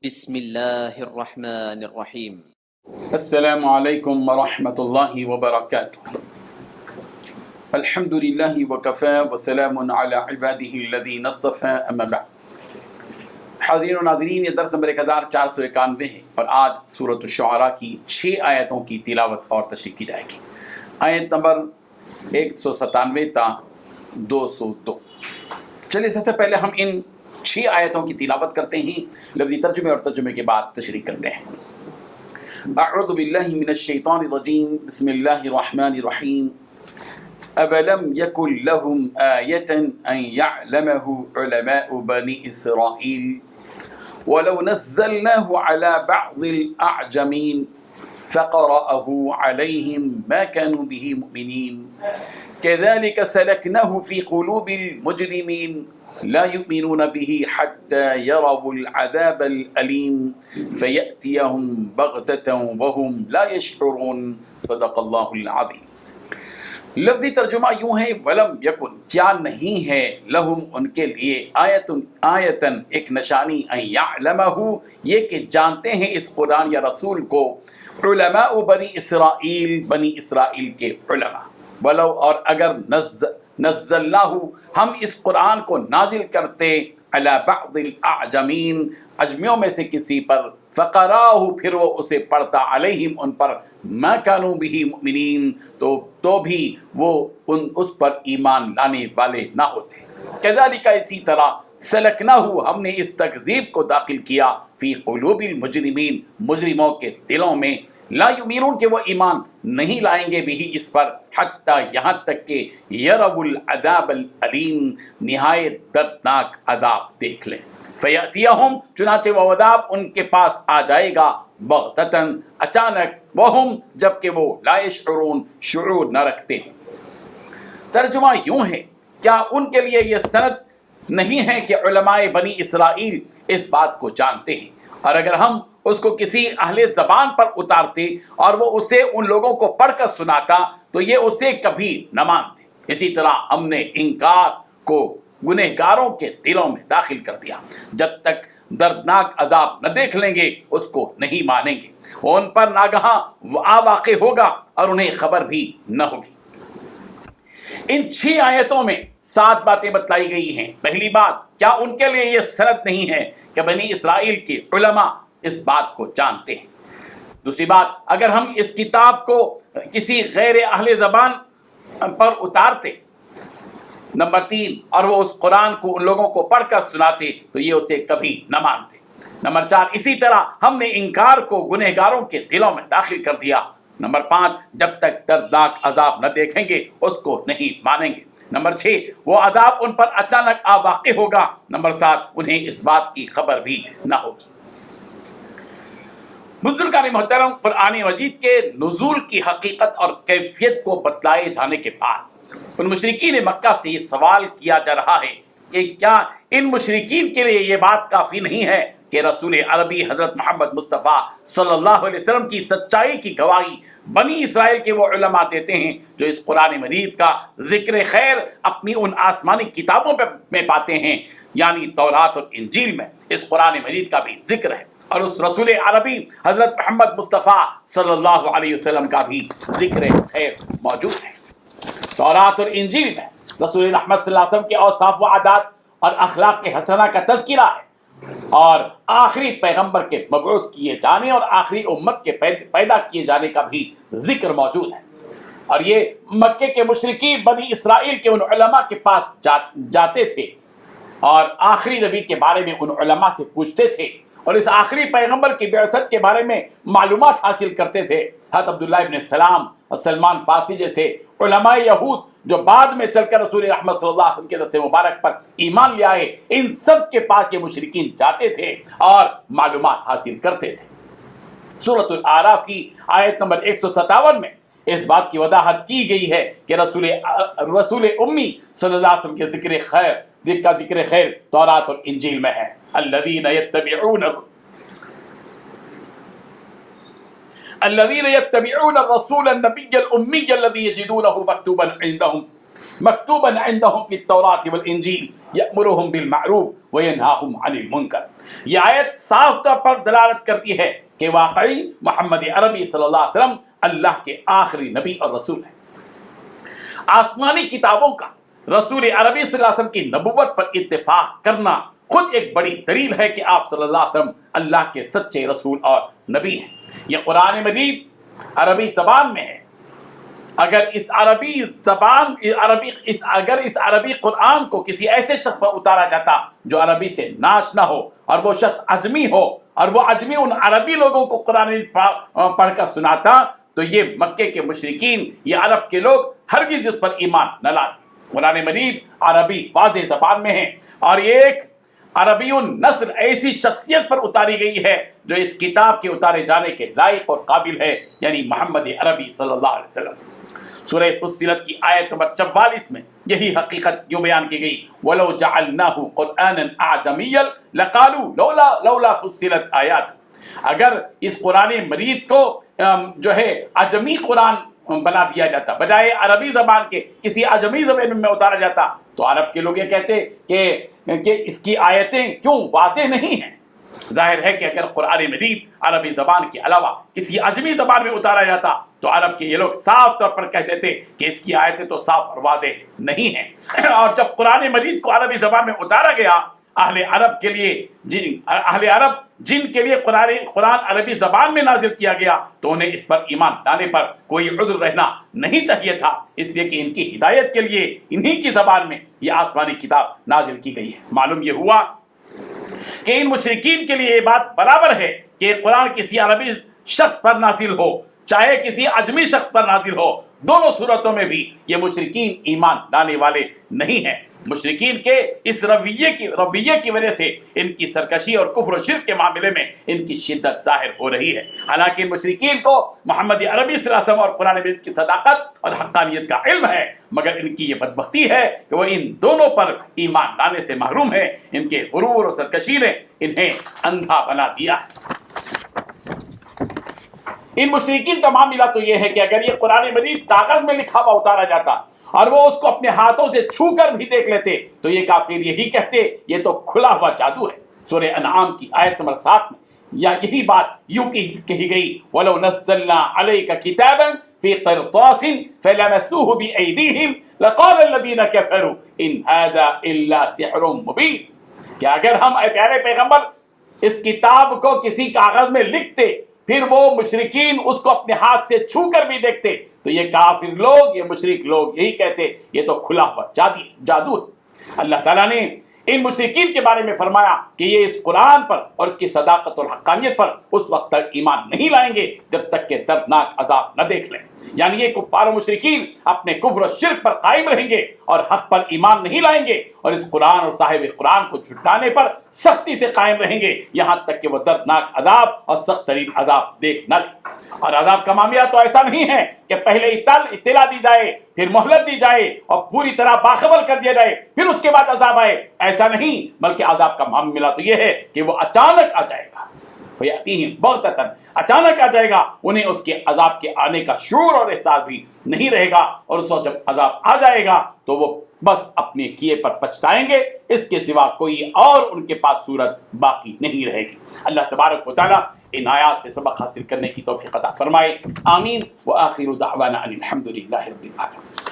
بسم اللہ الرحمن الرحیم۔ السلام علیکم ورحمۃ اللہ وبرکاتہ۔ الحمد للہ وکفی وسلام علی عبادہ الذین اصطفی، اما بعد۔ حاضرین و ناظرین، یہ درس نمبر 1491 ہے اور آج سورۃ الشعراء کی 6 آیتوں کی تلاوت اور تشریح کی جائے گی۔ آیت نمبر 197 تا 202۔ چلیے سب سے پہلے ہم ان 6 آیتوں کی تلاوت کرتے ہیں، لفظی ترجمے اور ترجمے کے بعد تشریح کرتے ہیں۔ اعوذ باللہ من الشیطان الرجیم، بسم اللہ الرحمن الرحیم۔ أَوَلَمْ يَكُنْ لَهُمْ آيَةً أَنْ يَعْلَمَهُ عُلَمَاءُ بَنِي إِسْرَائِيلَ وَلَوْ نَزَّلْنَاهُ عَلَى بَعْضِ الْأَعْجَمِينَ فَقَرَأَهُ عَلَيْهِمْ مَا كَانُوا بِهِ مُؤْمِنِينَ كَذَلِكَ سَلَكْنَاهُ فِي قُلُوبِ الْمُجْرِمِينَ لا يؤمنون به حتى يروا العذاب الأليم فيأتيهم بغتة وهم لا يشعرون۔ صدق اللہ العظیم۔ لفظی ترجمہ یوں ہے، ولم یکن، کیا نہیں ہے، لہم، ان کے لیے، آیتن، ایک نشانی، ان یعلمہ، یہ کہ جانتے ہیں اس قرآن یا رسول کو، علماء بنی اسرائیل، بنی اسرائیل کے علماء، ولو، اور اگر نزلناہ، ہم اس قرآن کو نازل کرتے، علی بعض الاعجمین، اجمیوں میں سے کسی پر، فقراہ، پھر وہ اسے پڑھتا، علیہم، ان پر، ما کانوا بہ مؤمنین، تو بھی وہ اس پر ایمان لانے والے نہ ہوتے۔ کذالک، اسی طرح، سلکناہ، ہم نے اس تکذیب کو داخل کیا، فی قلوب المجرمین، مجرموں کے دلوں میں، لا یؤمنون، کہ وہ ایمان نہیں لائیں گے بھی اس پر، حتی، یہاں تک کہ یروا العذاب العلیم، نہایت دردناک عذاب دیکھ لیں۔ فیأتیہم، چنانچہ وہ عذاب ان کے پاس آ جائے گا، بغتتاً، اچانک، وہم، جبکہ وہ لا یشعرون، شعور نہ رکھتے ہیں۔ ترجمہ یوں ہے، کیا ان کے لیے یہ سند نہیں ہے کہ علماء بنی اسرائیل اس بات کو جانتے ہیں، اور اگر ہم اس کو کسی اہل زبان پر اتارتے اور وہ اسے ان لوگوں کو پڑھ کر سناتا تو یہ اسے کبھی نہ مانتے۔ اسی طرح ہم نے انکار کو گنہگاروں کے دلوں میں داخل کر دیا، جب تک دردناک عذاب نہ دیکھ لیں گے اس کو نہیں مانیں گے، وہ ان پر ناگہاں واقع ہوگا اور انہیں خبر بھی نہ ہوگی۔ ان 6 آیتوں میں 7 باتیں بتلائی گئی ہیں۔ پہلی بات، کیا ان کے لیے یہ سند نہیں ہے کہ بنی اسرائیل کے علماء اس بات کو جانتے ہیں۔ دوسری بات، اگر ہم اس کتاب کو کسی غیر اہل زبان پر اتارتے، نمبر 3، اور وہ اس قرآن کو ان لوگوں کو پڑھ کر سناتے تو یہ اسے کبھی نہ مانتے۔ نمبر 4، اسی طرح ہم نے انکار کو گنہگاروں کے دلوں میں داخل کر دیا۔ نمبر 5، جب تک دردناک عذاب نہ دیکھیں گے اس کو نہیں مانیں گے۔ نمبر 6، وہ عذاب ان پر اچانک واقع ہوگا۔ نمبر 7، انہیں اس بات کی خبر بھی نہ ہوگی۔ بزرگان محترم، قرآن مجید کے نزول کی حقیقت اور کیفیت کو بتلائے جانے کے بعد ان مشرکین مکہ سے یہ سوال کیا جا رہا ہے کہ کیا ان مشرکین کے لیے یہ بات کافی نہیں ہے کہ رسول عربی حضرت محمد مصطفیٰ صلی اللہ علیہ وسلم کی سچائی کی گواہی بنی اسرائیل کے وہ علماء دیتے ہیں جو اس قرآن مجید کا ذکر خیر اپنی ان آسمانی کتابوں میں پاتے ہیں، یعنی تورات اور انجیل میں اس قرآن مجید کا بھی ذکر ہے، اور اس رسول عربی حضرت محمد مصطفیٰ صلی اللہ علیہ وسلم کا بھی ذکر خیر موجود ہے۔ تورات اور انجیل میں رسول رحمت صلی اللہ علیہ وسلم کے اوصاف و عادات اور اخلاق کے حسنہ کا تذکرہ ہے، اور آخری پیغمبر کے مبعوث کیے جانے اور آخری امت کے پیدا کیے جانے کا بھی ذکر موجود ہے۔ اور یہ مکے کے مشرکین بنی اسرائیل کے ان علماء کے پاس جاتے تھے اور آخری نبی کے بارے میں ان علماء سے پوچھتے تھے، اور اس آخری پیغمبر کی بعثت کے بارے میں معلومات حاصل کرتے تھے۔ حضرت عبداللہ ابن سلام اور سلمان فارسی جیسے علماء یہود جو بعد میں چل کر رسول رحمت صلی اللہ علیہ وسلم کے دست مبارک پر ایمان لے آئے، ان سب کے پاس یہ مشرکین جاتے تھے اور معلومات حاصل کرتے تھے۔ سورۃ الاعراف کی آیت نمبر 157 میں اس بات کی وضاحت کی گئی ہے کہ رسول امی صلی اللہ علیہ وسلم کے ذکر خیر تورات اور انجیل میں ہے۔ الذین یتبعون الرسول النبی الامی الذی یجدونہ مکتوبا عندہم مکتوبا عندهم فی التوراۃ والانجیل یأمرهم بالمعروف وینہاہم عن المنکر۔ یہ آیت صاف طور پر دلالت کرتی ہے کہ واقعی محمد عربی صلی اللہ علیہ وسلم اللہ کے آخری نبی اور رسول ہیں۔ آسمانی کتابوں کا رسول عربی صلی اللہ علیہ وسلم کی نبوت پر اتفاق کرنا خود ایک بڑی دلیل ہے کہ آپ صلی اللہ علیہ وسلم اللہ کے سچے رسول اور نبی ہیں۔ یہ قرآن مجید عربی زبان میں ہے۔ اگر اس عربی قرآن کو کسی ایسے شخص پر اتارا جاتا جو عربی سے ناشنا ہو، اور وہ شخص عجمی ہو، اور وہ عجمی ان عربی لوگوں کو قرآن پڑھ کر سناتا، تو یہ مکے کے مشرکین، یہ عرب کے لوگ ہرگز اس پر ایمان نہ لاتے۔ قرآن مجید عربی واضح زبان میں ہے، اور یہ ایک عربی النصر ایسی شخصیت پر اتاری گئی ہے جو اس کتاب کے اتارے جانے کے لائق اور قابل ہے، یعنی محمد عربی صلی اللہ علیہ وسلم۔ سورہ فصلت کی آیت نمبر 44 میں یہی حقیقت یوں بیان کی گئی، وَلَوْ جَعَلْنَاهُ قُرْآنًا أَعْجَمِيًّا لَقَالُوا لَوْلَا فُصِّلَتْ آیَاتُ۔ اگر اس قرآن مجید کو جو ہے عجمی قرآن بنا دیا جاتا، بجائے عربی زبان کے کسی عجمی زبان میں اتارا جاتا، تو عرب کے لوگ یہ کہتے کہ اس کی آیتیں کیوں واضح نہیں ہیں۔ ظاہر ہے کہ اگر قرآن مجید عربی زبان کے علاوہ کسی عجمی زبان میں اتارا جاتا تو عرب کے یہ لوگ صاف طور پر کہہ دیتے کہ اس کی آیتیں تو صاف اور واضح نہیں ہیں۔ اور جب قرآن مجید کو عربی زبان میں اتارا گیا، اہل عرب جن کے لیے قرآن عربی زبان میں نازل کیا گیا، تو انہیں اس پر ایمان لانے پر کوئی عذر رہنا نہیں چاہیے تھا، اس لیے کہ ان کی ہدایت کے لیے انہی کی زبان میں یہ آسمانی کتاب نازل کی گئی ہے۔ معلوم یہ ہوا کہ ان مشرکین کے لیے یہ بات برابر ہے کہ قرآن کسی عربی شخص پر نازل ہو چاہے کسی عجمی شخص پر نازل ہو، دونوں صورتوں میں بھی یہ مشرکین ایمان لانے والے نہیں ہیں۔ مشرکین کے اس رویے کی وجہ سے ان کی سرکشی اور کفر و شرک کے معاملے میں ان کی شدت ظاہر ہو رہی ہے۔ حالانکہ مشرکین کو محمد عربی صلی اللہ علیہ وسلم اور قرآن مجید کی صداقت اور حقانیت کا علم ہے، مگر ان کی یہ بدبختی ہے کہ وہ ان دونوں پر ایمان لانے سے محروم ہیں۔ ان کے غرور اور سرکشی نے انہیں اندھا بنا دیا ہے۔ ان مشرکین کا معاملہ تو یہ ہے کہ اگر یہ قرآن مجید کاغذ میں لکھا ہوا اتارا جاتا اور وہ اس کو اپنے ہاتھوں سے چھو کر بھی دیکھ لیتے تو یہ کافر یہی کہتے یہ تو کھلا ہوا جادو ہے۔ سورہ انعام کی آیت نمبر 7 میں یہی بات یوں کہی گئی، وَلَوْ نَزَّلْنَا عَلَيْكَ كِتَابًا فِي قِرْطَاسٍ فَلَمَسُوهُ بِأَيْدِيهِمْ لَقَالَ الَّذِينَ كَفَرُوا إِنْ هَذَا إِلَّا سِحْرٌ مُبِينٌ۔ کہ اگر ہم اے پیارے پیغمبر اس کتاب کو کسی کاغذ میں لکھتے، پھر وہ مشرکین اس کو اپنے ہاتھ سے چھو کر بھی دیکھتے، تو یہ کافر لوگ، یہ مشرک لوگ یہی کہتے یہ تو کھلا ہوا جادو ہے۔ اللہ تعالیٰ نے ان مشرکین کے بارے میں فرمایا کہ یہ اس قرآن پر اور اس کی صداقت اور حقانیت پر اس وقت تک ایمان نہیں لائیں گے جب تک کہ دردناک عذاب نہ دیکھ لیں۔ یعنی یہ کفار و مشرکین اپنے کفر و شرک پر قائم رہیں گے اور حق پر ایمان نہیں لائیں گے، اور اس قرآن اور صاحب قرآن کو جھٹلانے پر سختی سے قائم رہیں گے یہاں تک کہ وہ دردناک عذاب اور سخت ترین عذاب دیکھ نہ لیں۔ اور عذاب کا معاملہ تو ایسا نہیں ہے کہ پہلے اطلاع دی جائے، پھر مہلت دی جائے اور پوری طرح باخبر کر دیا جائے، پھر اس کے بعد عذاب آئے، ایسا نہیں، بلکہ عذاب کا معاملہ تو یہ ہے کہ وہ اچانک آ جائے گا، وَيَأْتِيهِمْ بَغْتَةً، اچانک آ جائے گا، انہیں اس کے عذاب کے آنے کا شعور اور احساس بھی نہیں رہے گا، اور اس وقت جب عذاب آ جائے گا تو وہ بس اپنے کیے پر پچھتائیں گے، اس کے سوا کوئی اور ان کے پاس صورت باقی نہیں رہے گی۔ اللہ تبارک و تعالیٰ ان آیات سے سبق حاصل کرنے کی توفیق عطا فرمائے، آمین۔ وآخر دعوانا ان الحمد للہ رب العالمین۔